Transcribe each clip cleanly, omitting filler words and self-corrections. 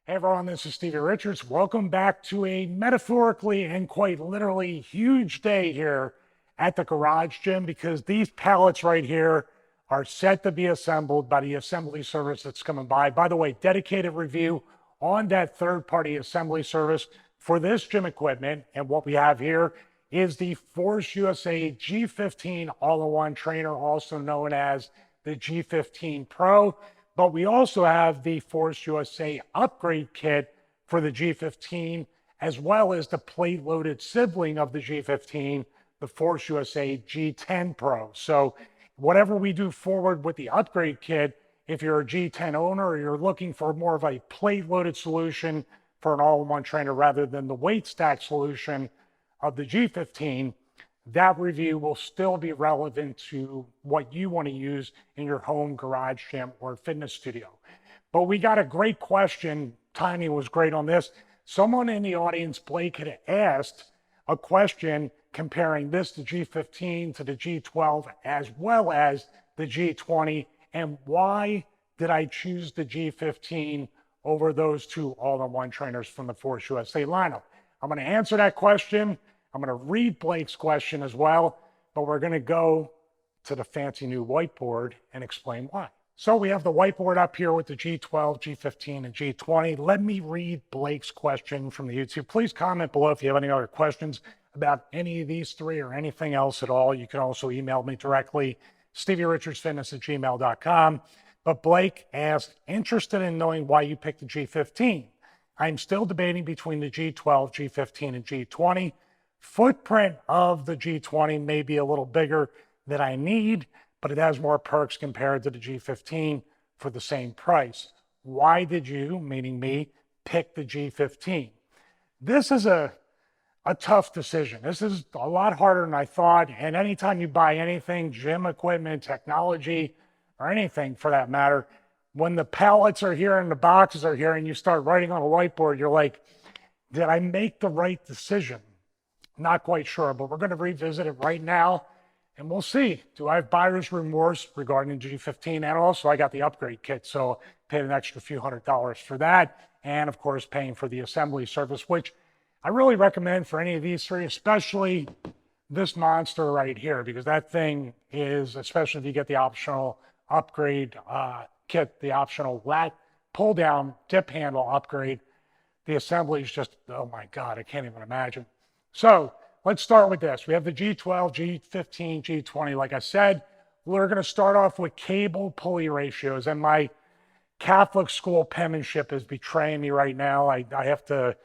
Hey everyone, this is Stevie Richards. Welcome back to a metaphorically and quite literally huge day here at the garage gym, because these pallets right here are set to be assembled by the assembly service that's coming by. By the way, dedicated review on that third-party assembly service for this gym equipment. And what we have here is the Force USA G15 all-in-one trainer, also known as the G15 Pro. But we also have the Force USA upgrade kit for the G15, as well as the plate-loaded sibling of the G15, the Force USA G10 Pro. So whatever we do forward with the upgrade kit, if you're a G10 owner or you're looking for more of a plate-loaded solution for an all-in-one trainer rather than the weight stack solution of the G15, that review will still be relevant to what you want to use in your home, garage, gym, or fitness studio. But we got a great question. Timing was great on this. Someone in the audience, Blake, had asked a question comparing this, the G15, to the G12, as well as the G20, and why did I choose the G15 over those two all-in-one trainers from the Force USA lineup? I'm going to answer that question. I'm going to read Blake's question as well, but we're going to go to the fancy new whiteboard and explain why. So we have the whiteboard up here with the G12, G15, and G20. Let me read Blake's question from the YouTube. Please comment below if you have any other questions about any of these three or anything else at all. You can also email me directly, StevieRichardsFitness@gmail.com. But Blake asked, interested in knowing why you picked the G15. I'm still debating between the G12, G15, and G20. Footprint of the G20 may be a little bigger than I need, but it has more perks compared to the G15 for the same price. Why did you, meaning me, pick the G15? This is a tough decision. This is a lot harder than I thought. And anytime you buy anything, gym equipment, technology, or anything for that matter, when the pallets are here and the boxes are here and you start writing on a whiteboard, you're like, did I make the right decision? Not quite sure, but we're going to revisit it right now and we'll see. Do I have buyer's remorse regarding G15? And also I got the upgrade kit, so paid an extra few $100s for that. And of course, paying for the assembly service, which I really recommend for any of these three, especially this monster right here, because that thing is, especially if you get the optional upgrade kit, the optional lat pull down dip handle upgrade, the assembly is just, oh my God, I can't even imagine. So let's start with this. We have the G12, G15, G20. Like I said, we're going to start off with cable pulley ratios. And my Catholic school penmanship is betraying me right now. I have to,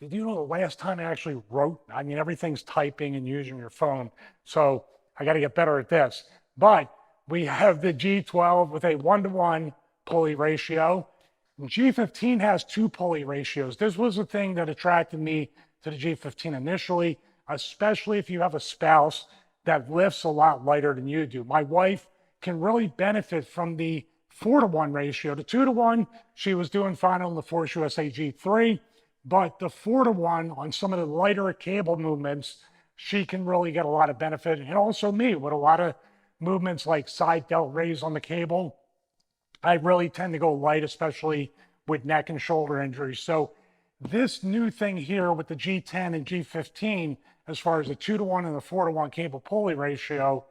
did you know the last time I actually wrote? I mean, everything's typing and using your phone. So I got to get better at this. But we have the G12 with a 1-to-1 pulley ratio. And G15 has 2 pulley ratios. This was the thing that attracted me to the G15 initially, especially if you have a spouse that lifts a lot lighter than you do. My wife can really benefit from the 4-to-1 ratio. The 2-to-1, she was doing fine on the Force USA G3, but the 4-to-1 on some of the lighter cable movements, she can really get a lot of benefit. And also me, with a lot of movements like side delt raise on the cable, I really tend to go light, especially with neck and shoulder injuries. So this new thing here with the G10 and G15, as far as the 2-to-1 and the 4-to-1 cable pulley ratio,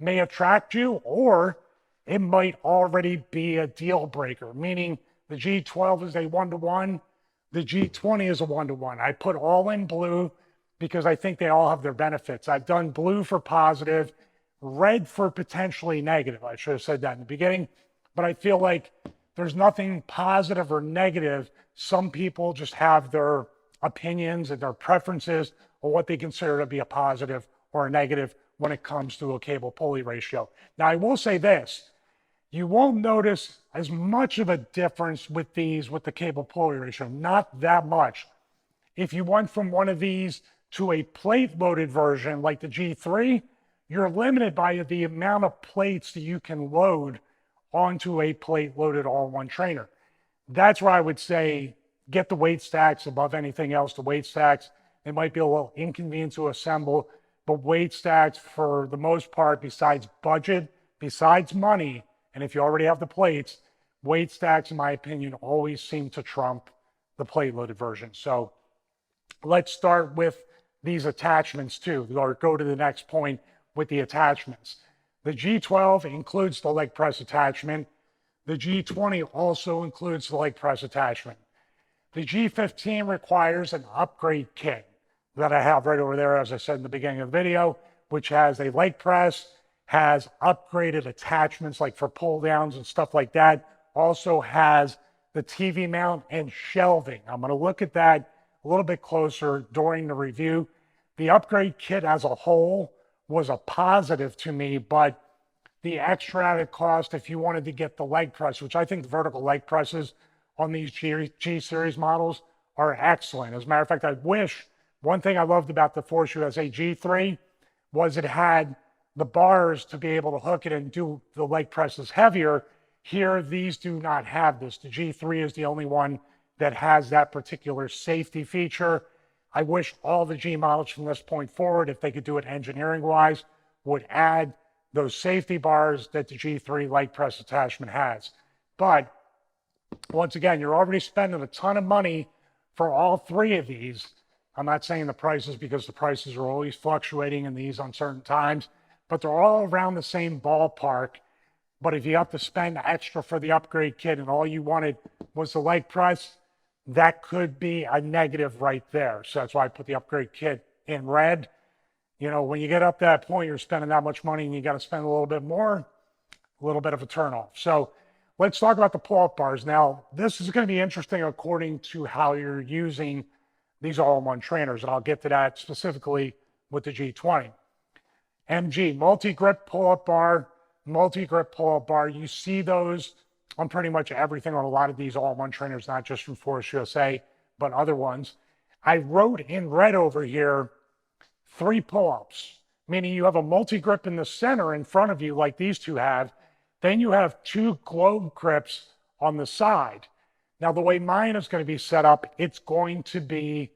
may attract you, or it might already be a deal breaker, meaning the G12 is a 1-to-1, the G20 is a 1-to-1. I put all in blue because I think they all have their benefits. I've done blue for positive, red for potentially negative. I should have said that in the beginning, but I feel like there's nothing positive or negative. Some people just have their opinions and their preferences or what they consider to be a positive or a negative when it comes to a cable pulley ratio. Now, I will say this, you won't notice as much of a difference with these with the cable pulley ratio, not that much. If you went from one of these to a plate loaded version like the G3, you're limited by the amount of plates that you can load onto a plate loaded all-in-one trainer. That's where I would say get the weight stacks above anything else. The weight stacks, they might be a little inconvenient to assemble, but weight stacks for the most part, besides budget, besides money, and if you already have the plates, weight stacks, in my opinion, always seem to trump the plate loaded version. So let's start with these attachments too, or go to the next point with the attachments. The G12 includes the leg press attachment. The G20 also includes the leg press attachment. The G15 requires an upgrade kit that I have right over there, as I said in the beginning of the video, which has a leg press, has upgraded attachments like for pull downs and stuff like that. Also has the TV mount and shelving. I'm going to look at that a little bit closer during the review. The upgrade kit as a whole was a positive to me, but the extra added cost if you wanted to get the leg press, which I think the vertical leg presses on these G series models are excellent. As a matter of fact, I wish, one thing I loved about the Force USA G3 was it had the bars to be able to hook it and do the leg presses heavier. Here, these do not have this. The G3 is the only one that has that particular safety feature. I wish all the G models from this point forward, if they could do it engineering-wise, would add those safety bars that the G3 leg press attachment has. But once again, you're already spending a ton of money for all three of these. I'm not saying the prices because the prices are always fluctuating in these uncertain times, but they're all around the same ballpark. But if you have to spend extra for the upgrade kit and all you wanted was the leg press, that could be a negative right there. So that's why I put the upgrade kit in red. You know, when you get up to that point, you're spending that much money and you got to spend a little bit more, a little bit of a turnoff. So let's talk about the pull-up bars. Now, this is going to be interesting according to how you're using these all-in-one trainers, and I'll get to that specifically with the G20. MG, multi-grip pull-up bar, multi-grip pull-up bar. You see those on pretty much everything on a lot of these all-in-one trainers, not just from Force USA, but other ones. I wrote in red over here, 3 pull-ups, meaning you have a multi-grip in the center in front of you like these two have. Then you have 2 globe grips on the side. Now, the way mine is going to be set up, it's going to be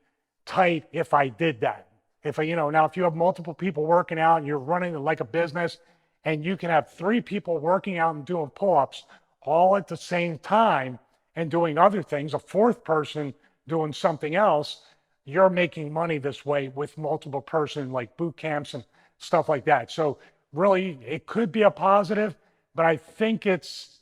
tight if I did that. If I, now if you have multiple people working out and you're running like a business and you can have 3 people working out and doing pull-ups all at the same time and doing other things, a 4th person doing something else, you're making money this way with multiple person like boot camps and stuff like that. So really, it could be a positive, but I think it's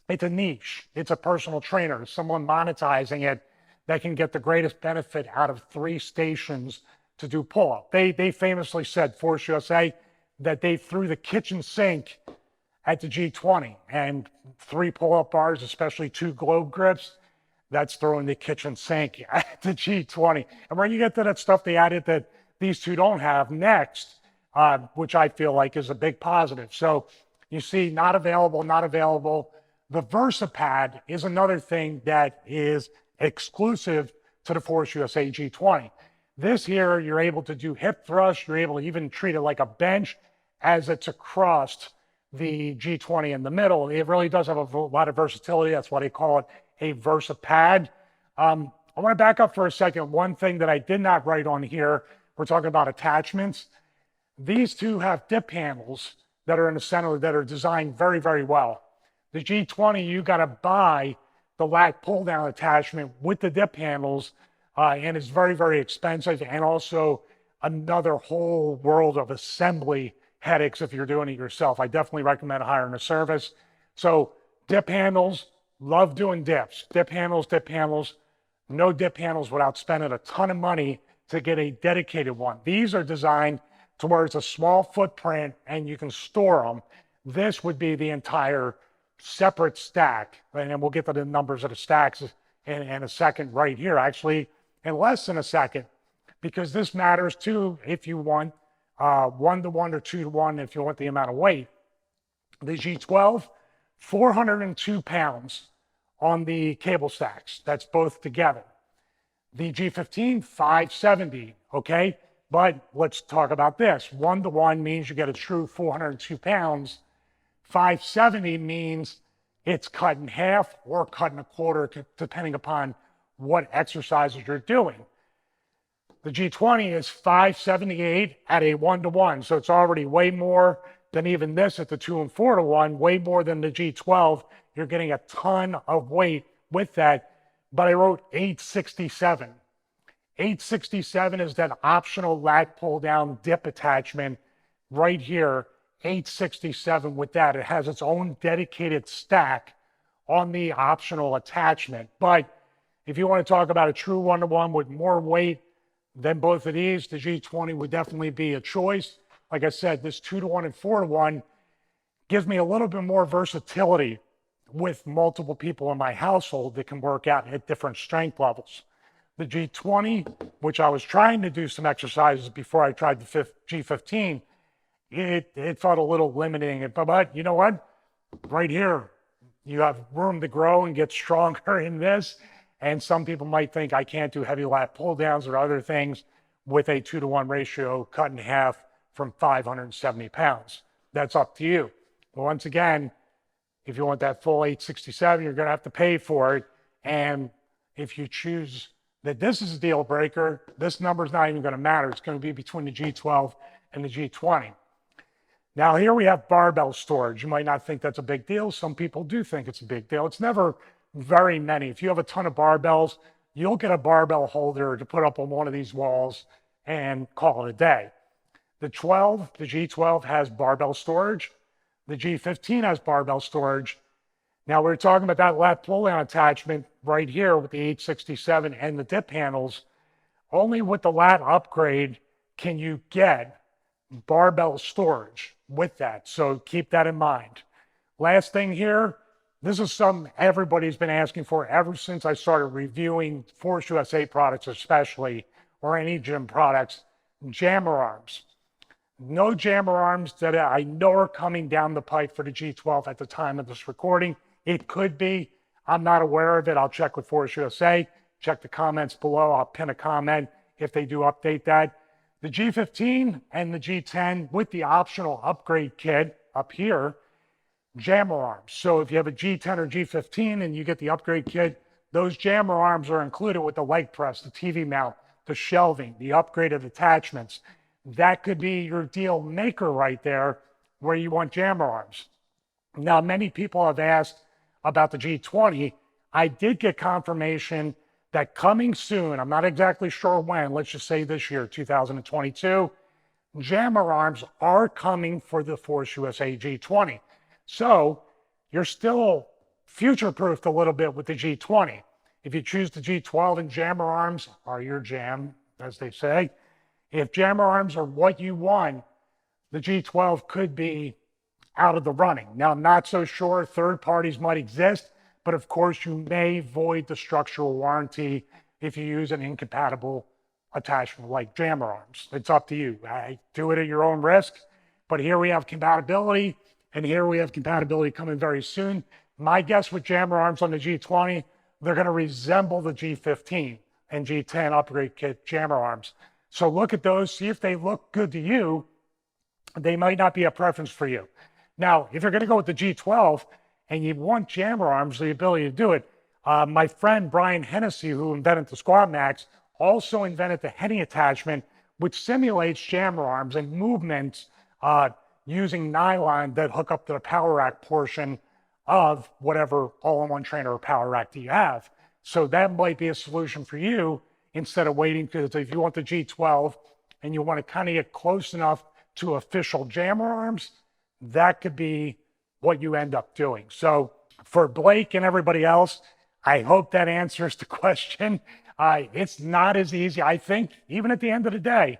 a niche. It's a personal trainer, someone monetizing it that can get the greatest benefit out of 3 stations to do pull-up. They famously said, Force USA, that they threw the kitchen sink at the G20, and 3 pull-up bars, especially 2 globe grips, that's throwing the kitchen sink at the G20. And when you get to that stuff they added that these two don't have next, which I feel like is a big positive. So you see not available, not available. The VersaPad is another thing that is exclusive to the Force USA G20. This here, you're able to do hip thrust. You're able to even treat it like a bench as it's across the G20 in the middle. It really does have a lot of versatility. That's why they call it a VersaPad. I want to back up for a second. One thing that I did not write on here, we're talking about attachments. These two have dip handles that are in the center that are designed very, very well. The G20, you got to buy the lat pull down attachment with the dip handles, and it's very, very expensive, and also another whole world of assembly headaches if you're doing it yourself. I definitely recommend hiring a service. So dip handles, love doing dips. Dip handles, no dip handles without spending a ton of money to get a dedicated one. These are designed to where it's a small footprint and you can store them. This would be the entire separate stack, and then we'll get to the numbers of the stacks in a second right here, actually in less than a second, because this matters too if you want 1-to-1 or 2-to-1 if you want the amount of weight. The G12, 402 pounds on the cable stacks. That's both together. The G15, 570, okay? But let's talk about this. 1-to-1 means you get a true 402 pounds. 570 means it's cut in half or cut in a quarter, depending upon what exercises you're doing. The G20 is 578 at a 1-to-1, so it's already way more than even this at the 2 and 4-to-1, way more than the G12. You're getting a ton of weight with that, but I wrote 867. 867 is that optional lat pull down dip attachment right here, 867 with that. It has its own dedicated stack on the optional attachment. But if you want to talk about a true one-to-one with more weight than both of these, the G20 would definitely be a choice. Like I said, this 2-to-1 and 4-to-1 gives me a little bit more versatility with multiple people in my household that can work out at different strength levels. The G20, which I was trying to do some exercises before I tried the G15, it felt a little limiting. But you know what? Right here, you have room to grow and get stronger in this. And some people might think I can't do heavy lat pull downs or other things with a 2-to-1 ratio cut in half from 570 pounds. That's up to you. But once again, if you want that full 867, you're going to have to pay for it. And if you choose that this is a deal breaker, this number is not even going to matter. It's going to be between the G12 and the G20. Now here we have barbell storage. You might not think that's a big deal. Some people do think it's a big deal. It's never very many. If you have a ton of barbells, you'll get a barbell holder to put up on one of these walls and call it a day. The G12 has barbell storage. The G15 has barbell storage. Now we're talking about that lat pull down attachment right here with the 867 and the dip handles. Only with the lat upgrade can you get barbell storage with that. So keep that in mind. Last thing here, this is something everybody's been asking for ever since I started reviewing Force USA products, especially, or any gym products, jammer arms. No jammer arms that I know are coming down the pipe for the G12 at the time of this recording. It could be. I'm not aware of it. I'll check with Force USA. Check the comments below. I'll pin a comment if they do update that. The G15 and the G10 with the optional upgrade kit up here, jammer arms. So if you have a G10 or G15 and you get the upgrade kit, those jammer arms are included with the leg press, the TV mount, the shelving, the upgraded attachments. That could be your deal maker right there where you want jammer arms. Now, many people have asked about the G20. I did get confirmation that coming soon, I'm not exactly sure when, let's just say this year, 2022, jammer arms are coming for the Force USA G20. So you're still future-proofed a little bit with the G20. If you choose the G12 and jammer arms are your jam, as they say, if jammer arms are what you want, the G12 could be out of the running. Now, I'm not so sure. Third parties might exist, but of course you may void the structural warranty if you use an incompatible attachment like jammer arms. It's up to you. Do it at your own risk. But here we have compatibility, and here we have compatibility coming very soon. My guess with jammer arms on the G20, they're going to resemble the G15 and G10 upgrade kit jammer arms. So look at those, see if they look good to you. They might not be a preference for you. Now, if you're going to go with the G12 and you want jammer arms, the ability to do it, my friend Brian Hennessy, who invented the Squat Max, also invented the Henny attachment, which simulates jammer arms and movements using nylon that hook up to the power rack portion of whatever all-in-one trainer or power rack that you have. So that might be a solution for you instead of waiting, because if you want the G12 and you want to kind of get close enough to official jammer arms, that could be what you end up doing. So for Blake and everybody else, I hope that answers the question. It's not as easy. I think even at the end of the day,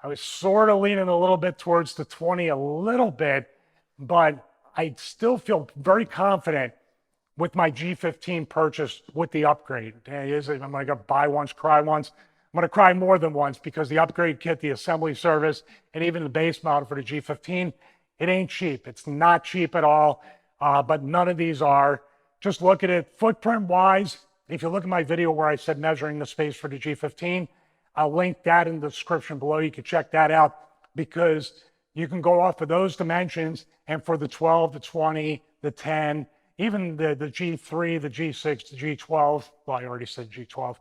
I was sort of leaning a little bit towards the 20 a little bit, but I still feel very confident with my G15 purchase with the upgrade. I'm going to buy once, cry once. I'm going to cry more than once, because the upgrade kit, the assembly service, and even the base model for the G15, it ain't cheap. It's not cheap at all, but none of these are. Just look at it footprint-wise. If you look at my video where I said measuring the space for the G15, I'll link that in the description below. You can check that out, because you can go off of those dimensions, and for the 12, the 20, the 10, even the G3, the G6, the G12, well, I already said G12,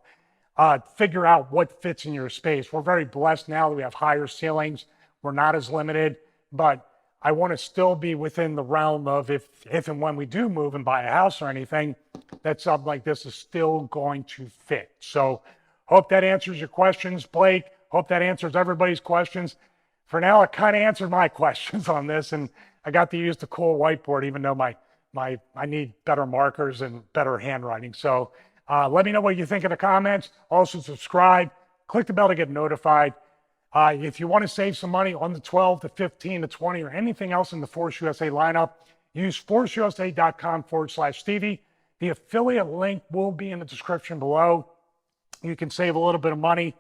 figure out what fits in your space. We're very blessed now that we have higher ceilings. We're not as limited, but I want to still be within the realm of if and when we do move and buy a house or anything, that something like this is still going to fit. So hope that answers your questions, Blake. Hope that answers everybody's questions. For now, it kind of answered my questions on this, and I got to use the cool whiteboard, even though I need better markers and better handwriting. So let me know what you think in the comments. Also subscribe, click the bell to get notified. If you want to save some money on the 12, the 15, the 20, or anything else in the Force USA lineup, use forceusa.com/Stevie. The affiliate link will be in the description below. You can save a little bit of money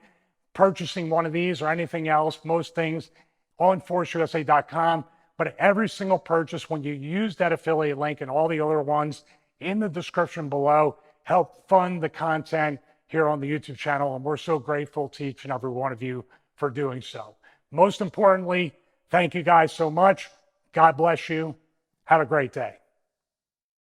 purchasing one of these or anything else, most things on forceusa.com. But every single purchase, when you use that affiliate link and all the other ones in the description below, help fund the content here on the YouTube channel. And we're so grateful to each and every one of you for doing so. Most importantly, thank you guys so much. God bless you. Have a great day.